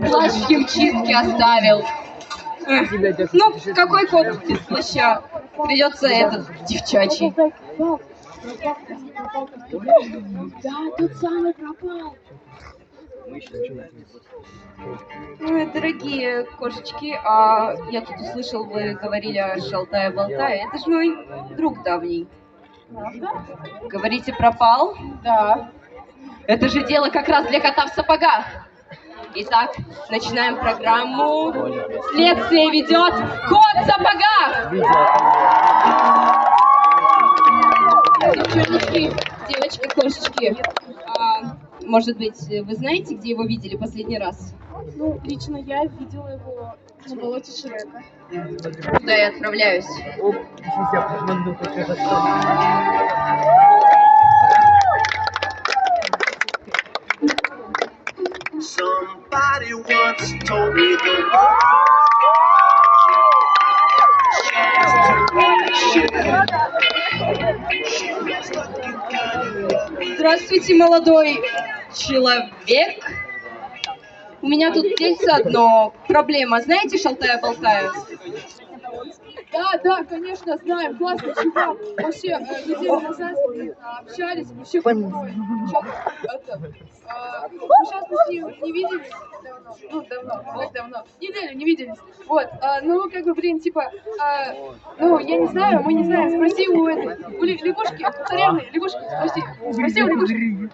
Плащ в химчистке оставил. Ну, какой кот без плаща? Придется этот девчачий. Да, тот самый пропал. Дорогие кошечки, я тут услышал, вы говорили о Шалтай-Болтай. Это же мой друг давний. Говорите, пропал? Да. Это же дело как раз для кота в сапогах. Итак, начинаем программу. Следствие ведет кот в сапогах. Девчоночки, девочки, кошечки. Может быть, вы знаете, где его видели последний раз? Ну, лично я видела его на болоте Шрека. Туда я отправляюсь. Somebody once told me the Здравствуйте, молодой человек. У меня тут дельце одно. Проблема. Знаете Шалтая-Болтая? Да, конечно, знаем. Классный чувак. Вообще, неделю назад общались, вообще крутой. Мы сейчас с ним не виделись давно. Неделю не виделись. Вот, ну, как бы, блин, типа, ну, я не знаю, мы не знаем. Спроси у лягушки, царевны, лягушки, спроси у лягушки.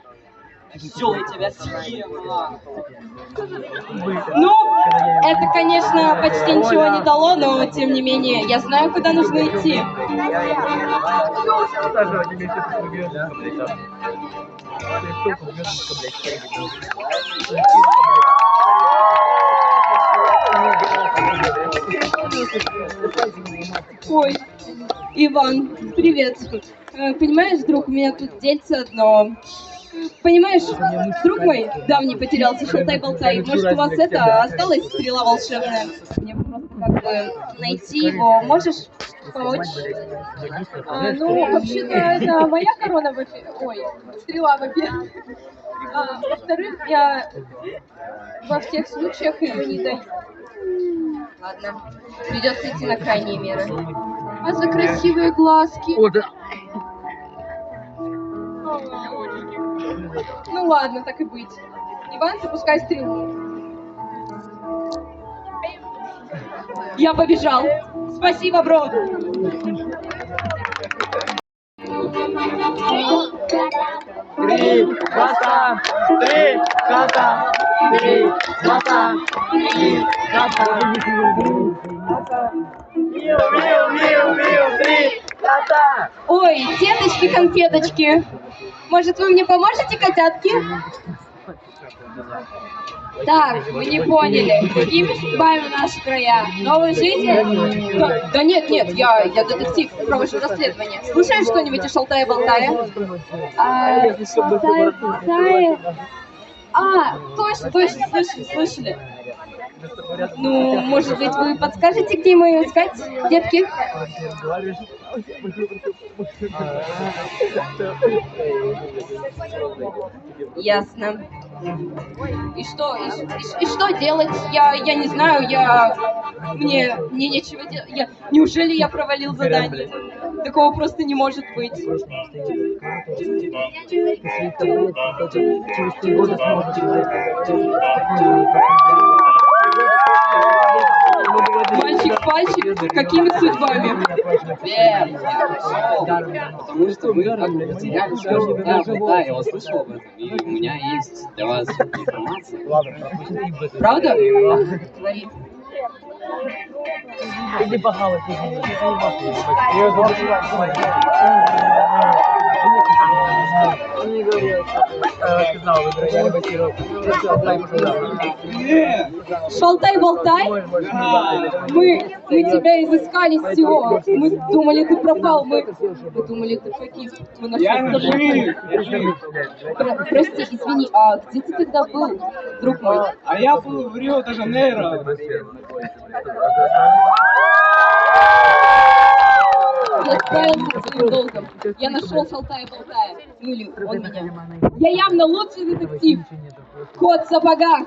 Все, я тебя съем. Ну, это, конечно, почти ничего не дало, но, тем не менее, я знаю, куда нужно идти. Ой, Иван, привет. Понимаешь, друг, у меня тут дельце одно. Понимаешь, друг мой давний потерялся, Шалтай-Болтай. Может, у вас это осталась стрела волшебная? Мне просто как бы найти его. Можешь помочь? Ну, вообще-то, это моя корона, ой, стрела, во-первых. Во-вторых, я во всех случаях его не даю. Ладно, придется идти на крайние меры. А за красивые глазки? Ну ладно, так и быть. Иван, запускай стрелу. Я побежал. Спасибо, бро. Три кота, три кота, три кота, три кота. Миу, три кота. Ой, деточки-конфеточки. Может, вы мне поможете, котятки? Так, вы не поняли. Какими судьбами в наши края? Новый житель? Да нет, я детектив, провожу расследование. Слушаешь что-нибудь о Шалтае-Болтае? Шалтае-Болтае? Точно, слышали. Ну, может быть, вы подскажете, где ему ее искать, детки? Ясно. И что делать? Я не знаю, мне нечего делать. Неужели я провалил задание? Такого просто не может быть. Мальчик-пальчик, какими судьбами? Потому что вы потеряли Шалтай-Болтай, я услышал об этом, и у меня есть для вас информация. Правда? Говори. Иди похавать, Шалтай-Болтай? Мы тебя изыскали всего. Мы думали, ты пропал. Мы думали, ты погиб. Мы нашли. Прости, извини, а где ты тогда был, друг мой? А я был в Рио-де-Жанейро. Я справился с своим долгом. Я нашел Шалтая-Болтая. Ну или он меня. Я явно лучший детектив. Кот в сапогах.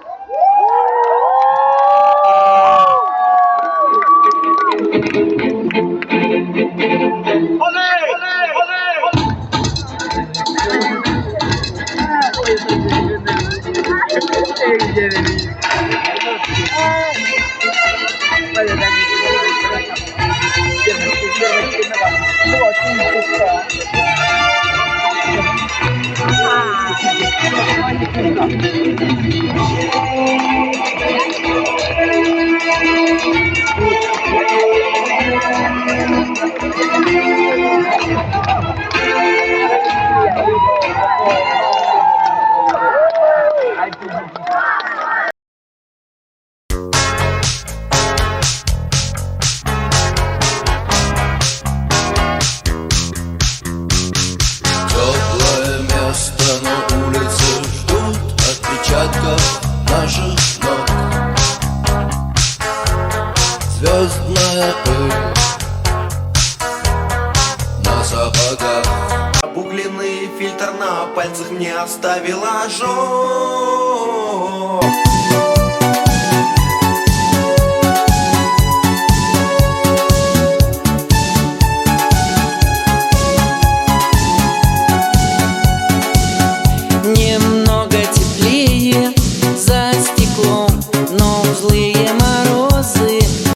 Теплое место, но улицы ждут отпечатков наших ног. Звездная пыль на сапогах. Обугленный фильтр на пальцах мне оставил ожог.